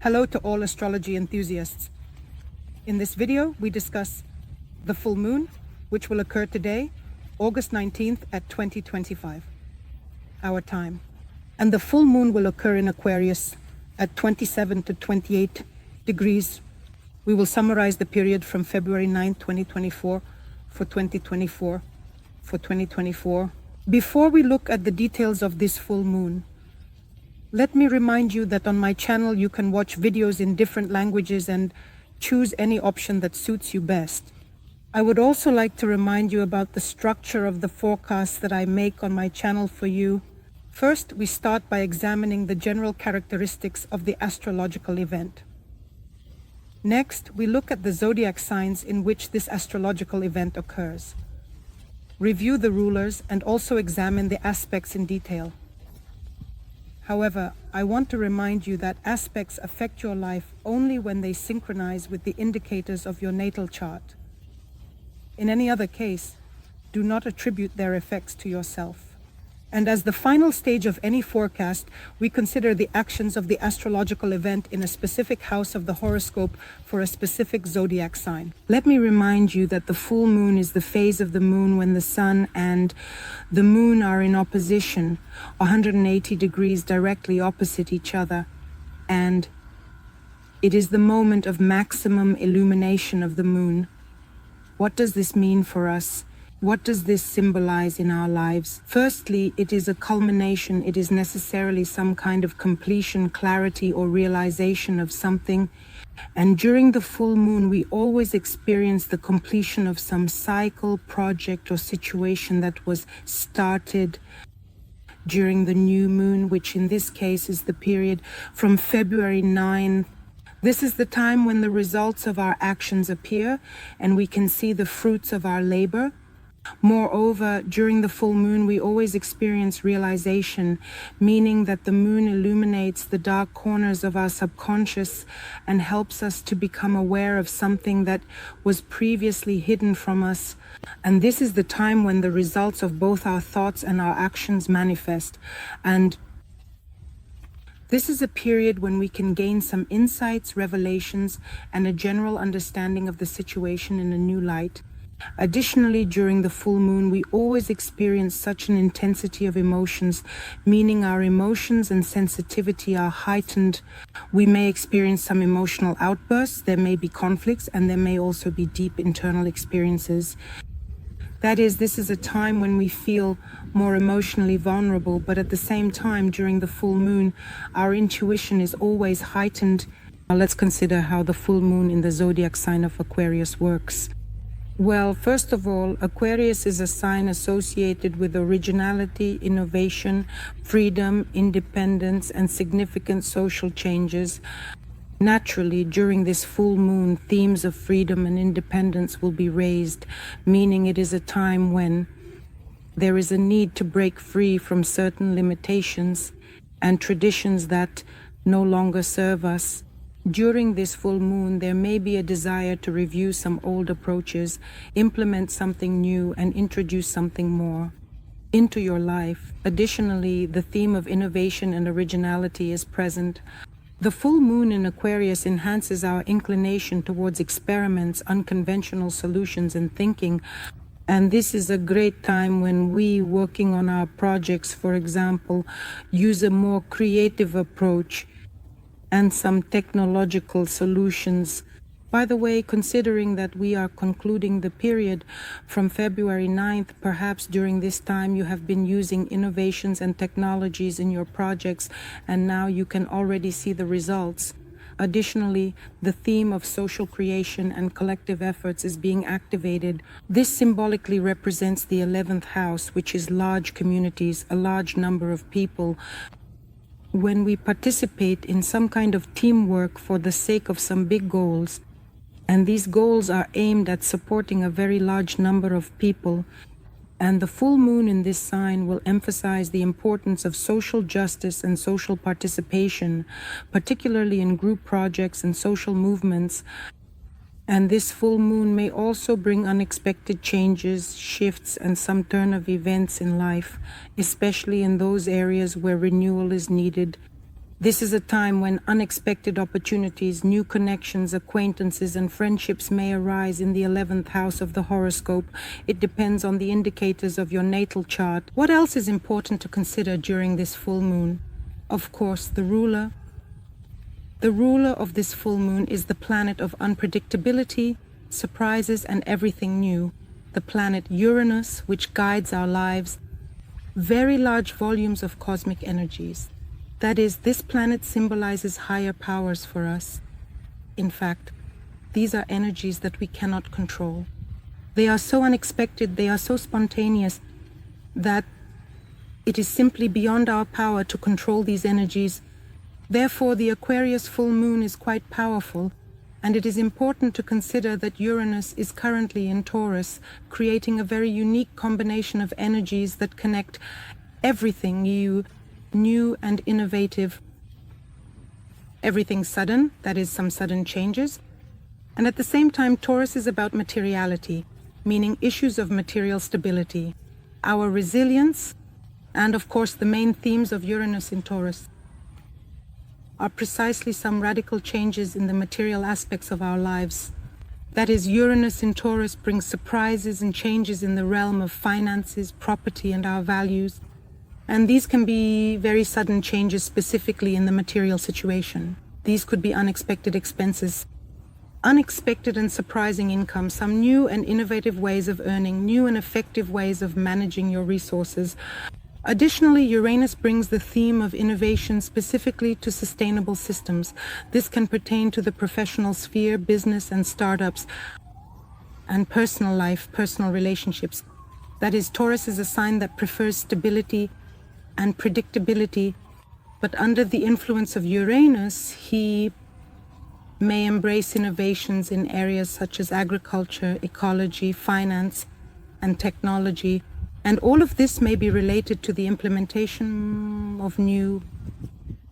Hello to all astrology enthusiasts. In this video, we discuss the full moon, which will occur today, August 19th at 2025, our time. And the full moon will occur in Aquarius at 27 to 28 degrees. We will summarize the period from February 9th, 2024 for 2024. Before we look at the details of this full moon, let me remind you that on my channel you can watch videos in different languages and choose any option that suits you best. I would also like to remind you about the structure of the forecasts that I make on my channel for you. First, we start by examining the general characteristics of the astrological event. Next, we look at the zodiac signs in which this astrological event occurs. Review the rulers and also examine the aspects in detail. However, I want to remind you that aspects affect your life only when they synchronize with the indicators of your natal chart. In any other case, do not attribute their effects to yourself. And as the final stage of any forecast, we consider the actions of the astrological event in a specific house of the horoscope for a specific zodiac sign. Let me remind you that the full moon is the phase of the moon when the sun and the moon are in opposition, 180 degrees directly opposite each other, and it is the moment of maximum illumination of the moon. What does this mean for us? What does this symbolize in our lives? Firstly, it is a culmination. It is necessarily some kind of completion, clarity, or realization of something. And during the full moon, we always experience the completion of some cycle, project, or situation that was started during the new moon, which in this case is the period from February 9th. This is the time when the results of our actions appear and we can see the fruits of our labor. Moreover, during the full moon, we always experience realization, meaning that the moon illuminates the dark corners of our subconscious and helps us to become aware of something that was previously hidden from us. And this is the time when the results of both our thoughts and our actions manifest. And this is a period when we can gain some insights, revelations, and a general understanding of the situation in a new light. Additionally, during the full moon, we always experience such an intensity of emotions, meaning our emotions and sensitivity are heightened. We may experience some emotional outbursts, there may be conflicts, and there may also be deep internal experiences. That is, this is a time when we feel more emotionally vulnerable, but at the same time, during the full moon, our intuition is always heightened. Now let's consider how the full moon in the zodiac sign of Aquarius works. Well, first of all, Aquarius is a sign associated with originality, innovation, freedom, independence, and significant social changes. Naturally, during this full moon, themes of freedom and independence will be raised, meaning it is a time when there is a need to break free from certain limitations and traditions that no longer serve us. During this full moon, there may be a desire to review some old approaches, implement something new, and introduce something more into your life. Additionally, the theme of innovation and originality is present. The full moon in Aquarius enhances our inclination towards experiments, unconventional solutions, and thinking. And this is a great time when we, working on our projects, for example, use a more creative approach and some technological solutions. By the way, considering that we are concluding the period from February 9th, perhaps during this time you have been using innovations and technologies in your projects, and now you can already see the results. Additionally, the theme of social creation and collective efforts is being activated. This symbolically represents the 11th house, which is large communities, a large number of people. When we participate in some kind of teamwork for the sake of some big goals, and these goals are aimed at supporting a very large number of people, and the full moon in this sign will emphasize the importance of social justice and social participation, particularly in group projects and social movements. And this full moon may also bring unexpected changes, shifts, and some turn of events in life, especially in those areas where renewal is needed. This is a time when unexpected opportunities, new connections, acquaintances, and friendships may arise in the 11th house of the horoscope. It depends on the indicators of your natal chart. What else is important to consider during this full moon? Of course, the ruler. The ruler of this full moon is the planet of unpredictability, surprises, and everything new. The planet Uranus, which guides our lives. Very large volumes of cosmic energies. That is, this planet symbolizes higher powers for us. In fact, these are energies that we cannot control. They are so unexpected, they are so spontaneous, that it is simply beyond our power to control these energies. Therefore, the Aquarius full moon is quite powerful, and it is important to consider that Uranus is currently in Taurus, creating a very unique combination of energies that connect everything new and innovative, everything sudden, that is, some sudden changes. And at the same time, Taurus is about materiality, meaning issues of material stability, our resilience, and of course the main themes of Uranus in Taurus are precisely some radical changes in the material aspects of our lives. That is, Uranus in Taurus brings surprises and changes in the realm of finances, property, and our values. And these can be very sudden changes specifically in the material situation. These could be unexpected expenses, unexpected and surprising income, some new and innovative ways of earning, new and effective ways of managing your resources. Additionally, Uranus brings the theme of innovation specifically to sustainable systems. This can pertain to the professional sphere, business and startups, and personal life, personal relationships. That is, Taurus is a sign that prefers stability and predictability, but under the influence of Uranus, he may embrace innovations in areas such as agriculture, ecology, finance, and technology. And all of this may be related to the implementation of new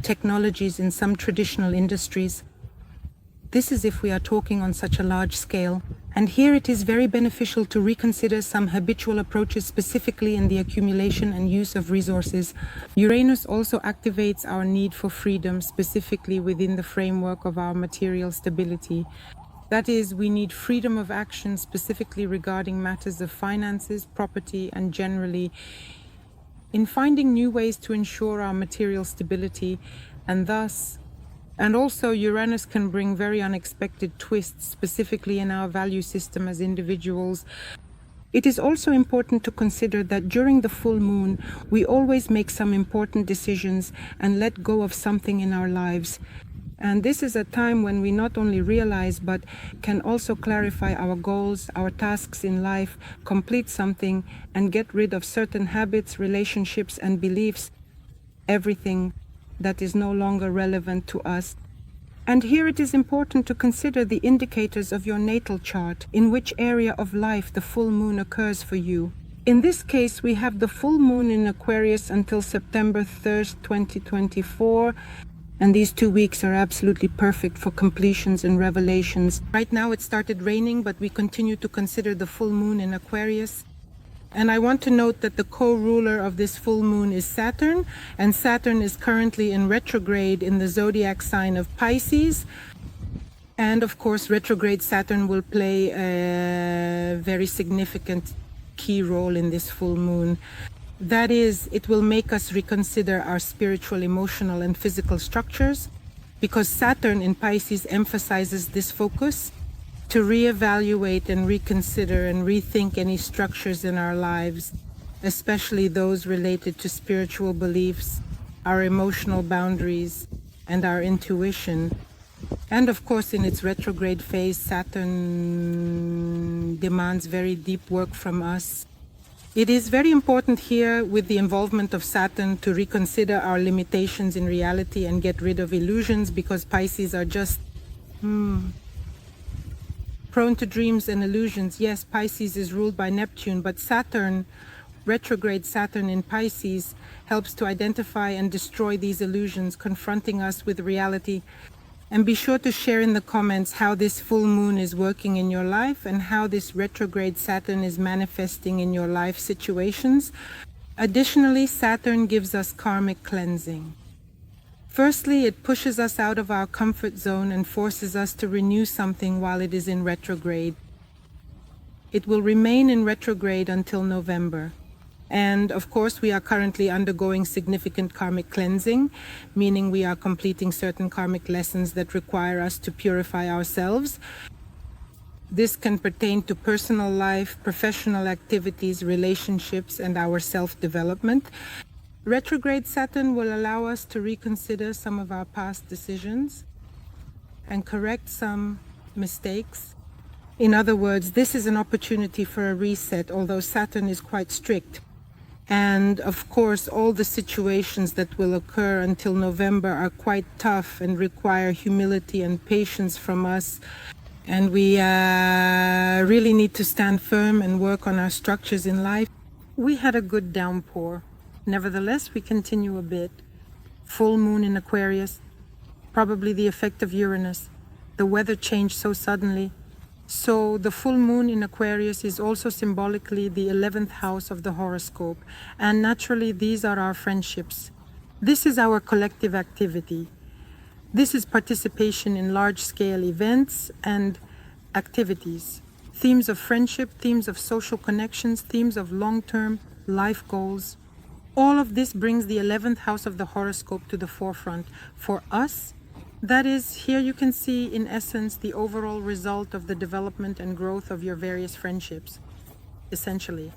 technologies in some traditional industries. This is if we are talking on such a large scale. And here it is very beneficial to reconsider some habitual approaches, specifically in the accumulation and use of resources. Uranus also activates our need for freedom, specifically within the framework of our material stability. That is, we need freedom of action, specifically regarding matters of finances, property, and generally in finding new ways to ensure our material stability, and also Uranus can bring very unexpected twists, specifically in our value system as individuals. It is also important to consider that during the full moon, we always make some important decisions and let go of something in our lives. And this is a time when we not only realize, but can also clarify our goals, our tasks in life, complete something, and get rid of certain habits, relationships, and beliefs, everything that is no longer relevant to us. And here it is important to consider the indicators of your natal chart, in which area of life the full moon occurs for you. In this case, we have the full moon in Aquarius until September 3rd, 2024. And these 2 weeks are absolutely perfect for completions and revelations. Right now it started raining, but we continue to consider the full moon in Aquarius. And I want to note that the co-ruler of this full moon is Saturn, and Saturn is currently in retrograde in the zodiac sign of Pisces. And of course, retrograde Saturn will play a very significant key role in this full moon. That is, it will make us reconsider our spiritual, emotional, and physical structures, because Saturn in Pisces emphasizes this focus to reevaluate and reconsider and rethink any structures in our lives, especially those related to spiritual beliefs, our emotional boundaries, and our intuition. And of course, in its retrograde phase, Saturn demands very deep work from us. It is very important here, with the involvement of Saturn, to reconsider our limitations in reality and get rid of illusions, because Pisces are just prone to dreams and illusions. Yes, Pisces is ruled by Neptune, but Saturn, retrograde Saturn in Pisces, helps to identify and destroy these illusions, confronting us with reality. And be sure to share in the comments how this full moon is working in your life and how this retrograde Saturn is manifesting in your life situations. Additionally, Saturn gives us karmic cleansing. Firstly, it pushes us out of our comfort zone and forces us to renew something while it is in retrograde. It will remain in retrograde until November. And of course, we are currently undergoing significant karmic cleansing, meaning we are completing certain karmic lessons that require us to purify ourselves. This can pertain to personal life, professional activities, relationships, and our self-development. Retrograde Saturn will allow us to reconsider some of our past decisions and correct some mistakes. In other words, this is an opportunity for a reset, although Saturn is quite strict. And of course, all the situations that will occur until November are quite tough and require humility and patience from us. And we really need to stand firm and work on our structures in life. We had a good downpour. Nevertheless, we continue a bit. Full moon in Aquarius, probably the effect of Uranus. The weather changed so suddenly. So the full moon in Aquarius is also symbolically the 11th house of the horoscope. And naturally, these are our friendships. This is our collective activity. This is participation in large-scale events and activities. Themes of friendship, themes of social connections, themes of long-term life goals. All of this brings the 11th house of the horoscope to the forefront. For us, that is, here you can see in essence the overall result of the development and growth of your various friendships, essentially.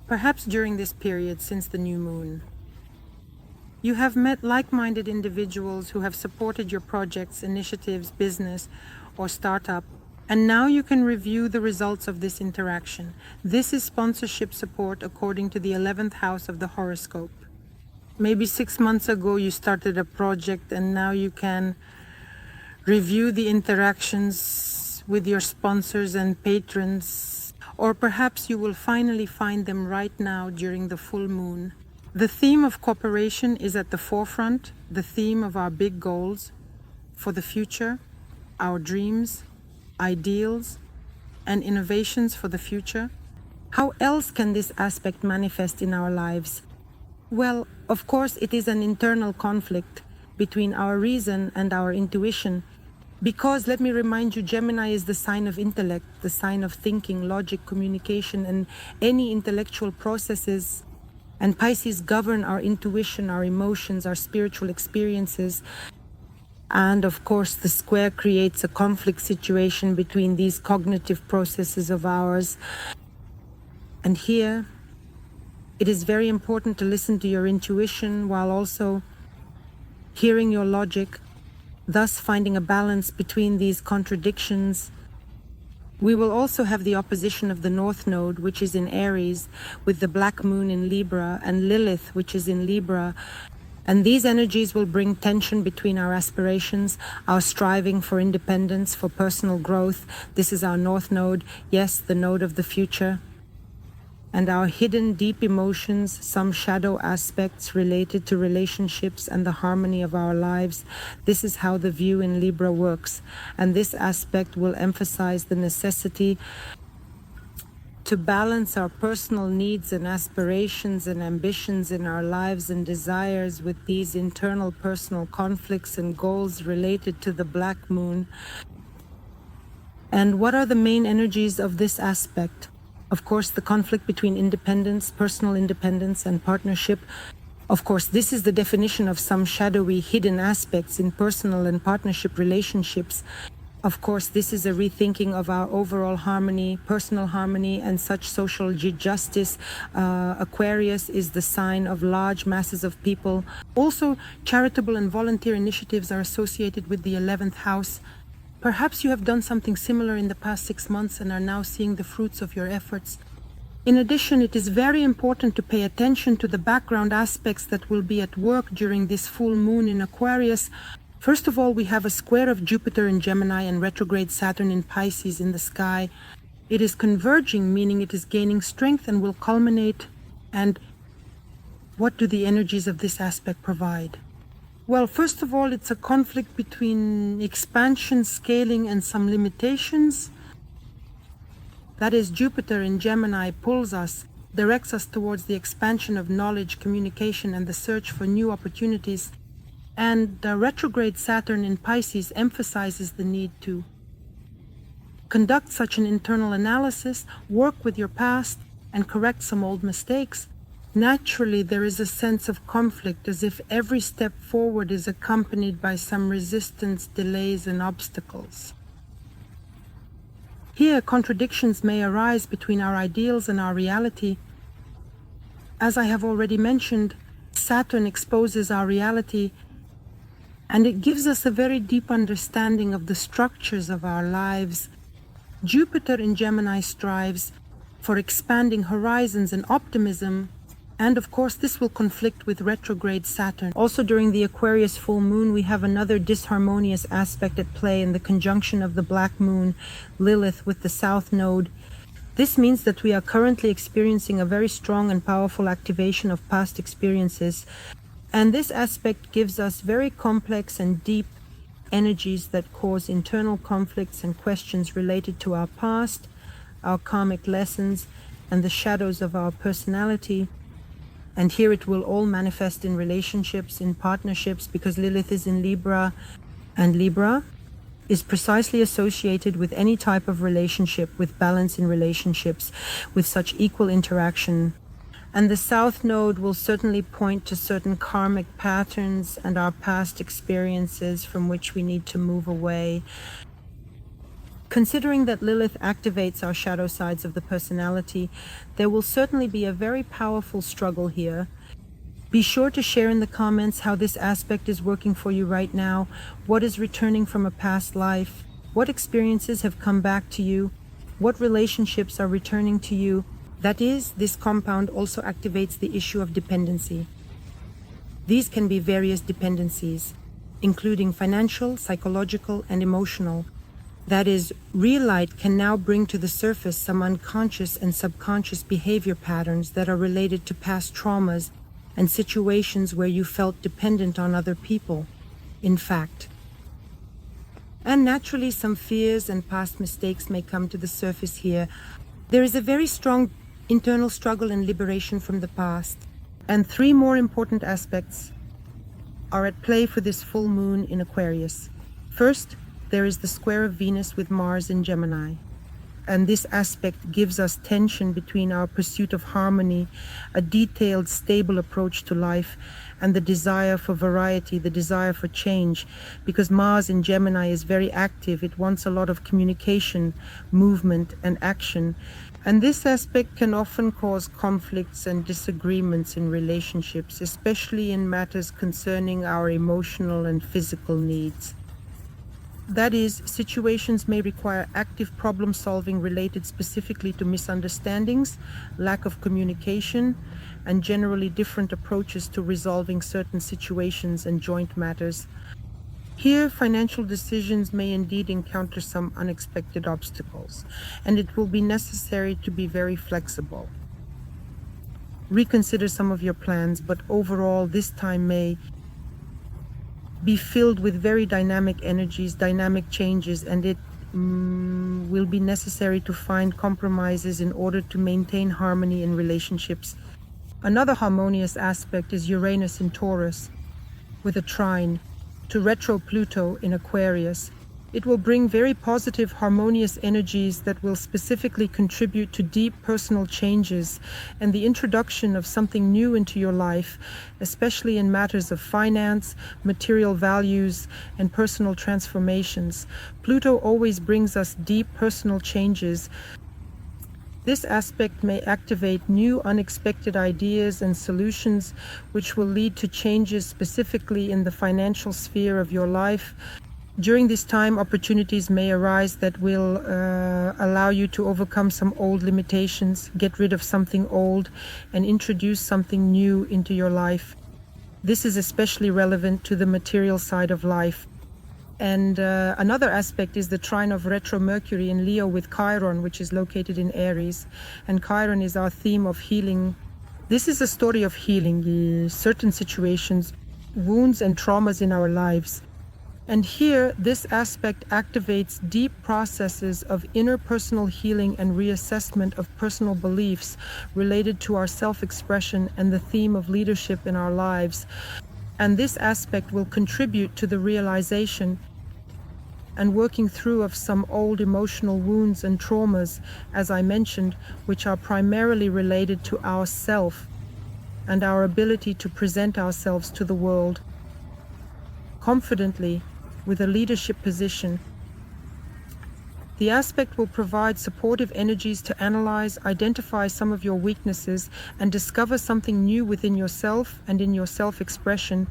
Perhaps during this period since the new moon. You have met like-minded individuals who have supported your projects, initiatives, business, or startup, and now you can review the results of this interaction. This is sponsorship support according to the 11th house of the horoscope. Maybe 6 months ago you started a project and now you can review the interactions with your sponsors and patrons, or perhaps you will finally find them right now during the full moon. The theme of cooperation is at the forefront, the theme of our big goals for the future, our dreams, ideals, and innovations for the future. How else can this aspect manifest in our lives? Well, of course, it is an internal conflict between our reason and our intuition. Because, let me remind you, Gemini is the sign of intellect, the sign of thinking, logic, communication, and any intellectual processes. And Pisces govern our intuition, our emotions, our spiritual experiences. And of course, the square creates a conflict situation between these cognitive processes of ours. And here, it is very important to listen to your intuition while also hearing your logic, thus finding a balance between these contradictions. We will also have the opposition of the North Node, which is in Aries, with the Black Moon in Libra, and Lilith, which is in Libra. And these energies will bring tension between our aspirations, our striving for independence, for personal growth. This is our North Node, yes, the node of the future. And our hidden deep emotions, some shadow aspects related to relationships and the harmony of our lives. This is how the view in Libra works. And this aspect will emphasize the necessity to balance our personal needs and aspirations and ambitions in our lives and desires with these internal personal conflicts and goals related to the Black Moon. And what are the main energies of this aspect? Of course, the conflict between independence, personal independence, and partnership. Of course, this is the definition of some shadowy, hidden aspects in personal and partnership relationships. Of course, this is a rethinking of our overall harmony, personal harmony, and such social justice. Aquarius is the sign of large masses of people. Also, charitable and volunteer initiatives are associated with the 11th house. Perhaps you have done something similar in the past 6 months and are now seeing the fruits of your efforts. In addition, it is very important to pay attention to the background aspects that will be at work during this full moon in Aquarius. First of all, we have a square of Jupiter in Gemini and retrograde Saturn in Pisces in the sky. It is converging, meaning it is gaining strength and will culminate. And what do the energies of this aspect provide? Well, first of all, it's a conflict between expansion, scaling, and some limitations. That is, Jupiter in Gemini pulls us, directs us towards the expansion of knowledge, communication, and the search for new opportunities. And retrograde Saturn in Pisces emphasizes the need to conduct such an internal analysis, work with your past, and correct some old mistakes. Naturally, there is a sense of conflict, as if every step forward is accompanied by some resistance, delays, and obstacles. Here, contradictions may arise between our ideals and our reality. As I have already mentioned, Saturn exposes our reality, and it gives us a very deep understanding of the structures of our lives. Jupiter in Gemini strives for expanding horizons and optimism, and of course this will conflict with retrograde Saturn. Also during the Aquarius full moon, we have another disharmonious aspect at play in the conjunction of the black moon, Lilith, with the south node. This means that we are currently experiencing a very strong and powerful activation of past experiences, and this aspect gives us very complex and deep energies that cause internal conflicts and questions related to our past, our karmic lessons, and the shadows of our personality. And here it will all manifest in relationships, in partnerships, because Lilith is in Libra, and Libra is precisely associated with any type of relationship, with balance in relationships, with such equal interaction. And the South Node will certainly point to certain karmic patterns and our past experiences from which we need to move away. Considering that Lilith activates our shadow sides of the personality, there will certainly be a very powerful struggle here. Be sure to share in the comments how this aspect is working for you right now, what is returning from a past life, what experiences have come back to you, what relationships are returning to you. That is, this compound also activates the issue of dependency. These can be various dependencies, including financial, psychological, and emotional. That is, real light can now bring to the surface some unconscious and subconscious behavior patterns that are related to past traumas and situations where you felt dependent on other people, in fact. And naturally, some fears and past mistakes may come to the surface here. There is a very strong internal struggle and liberation from the past. And three more important aspects are at play for this full moon in Aquarius. First, there is the square of Venus with Mars in Gemini. And this aspect gives us tension between our pursuit of harmony, a detailed, stable approach to life, and the desire for variety, the desire for change. Because Mars in Gemini is very active, it wants a lot of communication, movement, and action. And this aspect can often cause conflicts and disagreements in relationships, especially in matters concerning our emotional and physical needs. That is, situations may require active problem solving related specifically to misunderstandings, lack of communication, and generally different approaches to resolving certain situations and joint matters. Here, financial decisions may indeed encounter some unexpected obstacles, and it will be necessary to be very flexible. Reconsider some of your plans, but overall, this time may be filled with very dynamic energies, dynamic changes, and it will be necessary to find compromises in order to maintain harmony in relationships. Another harmonious aspect is Uranus in Taurus with a trine to retro Pluto in Aquarius. It will bring very positive, harmonious energies that will specifically contribute to deep personal changes and the introduction of something new into your life, especially in matters of finance, material values, and personal transformations. Pluto always brings us deep personal changes. This aspect may activate new, unexpected ideas and solutions, which will lead to changes specifically in the financial sphere of your life. During this time, opportunities may arise that will allow you to overcome some old limitations, get rid of something old, and introduce something new into your life. This is especially relevant to the material side of life. And another aspect is the trine of retro Mercury in Leo with Chiron, which is located in Aries. And Chiron is our theme of healing. This is a story of healing certain situations, wounds and traumas in our lives. And here, this aspect activates deep processes of interpersonal healing and reassessment of personal beliefs related to our self-expression and the theme of leadership in our lives. And this aspect will contribute to the realization and working through of some old emotional wounds and traumas, as I mentioned, which are primarily related to ourself and our ability to present ourselves to the world confidently with a leadership position. The aspect will provide supportive energies to analyze, identify some of your weaknesses, and discover something new within yourself and in your self-expression.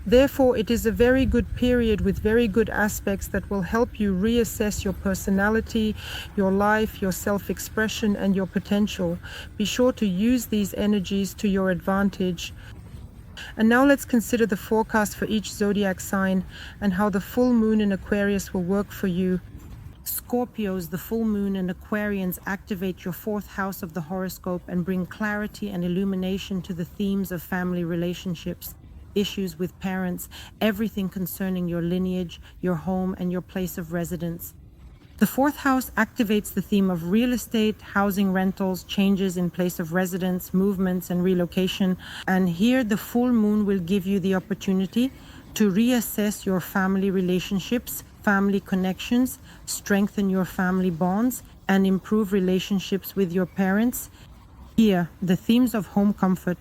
Therefore, it is a very good period with very good aspects that will help you reassess your personality, your life, your self-expression, and your potential. Be sure to use these energies to your advantage. And now let's consider the forecast for each zodiac sign and how the full moon in Aquarius will work for you. Scorpios, the full moon and Aquarians activate your fourth house of the horoscope and bring clarity and illumination to the themes of family relationships, issues with parents, everything concerning your lineage, your home, and your place of residence. The fourth house activates the theme of real estate, housing rentals, changes in place of residence, movements, and relocation. And here the full moon will give you the opportunity to reassess your family relationships, family connections, strengthen your family bonds, and improve relationships with your parents. Here, the themes of home comfort,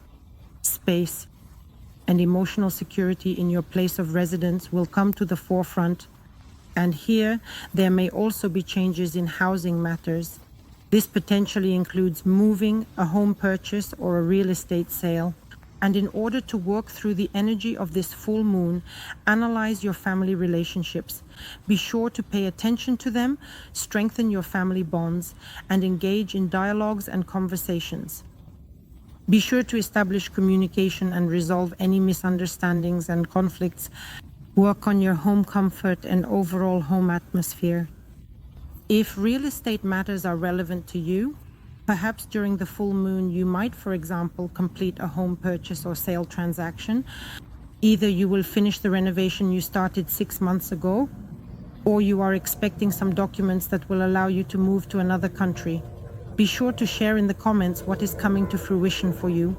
space, and emotional security in your place of residence will come to the forefront. And here, there may also be changes in housing matters. This potentially includes moving, a home purchase, or a real estate sale. And in order to work through the energy of this full moon, analyze your family relationships. Be sure to pay attention to them, strengthen your family bonds, and engage in dialogues and conversations. Be sure to establish communication and resolve any misunderstandings and conflicts. Work on your home comfort and overall home atmosphere. If real estate matters are relevant to you, perhaps during the full moon you might, for example, complete a home purchase or sale transaction. Either you will finish the renovation you started 6 months ago, or you are expecting some documents that will allow you to move to another country. Be sure to share in the comments what is coming to fruition for you.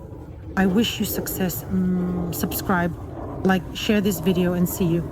I wish you success. Subscribe, like, share this video, and see you.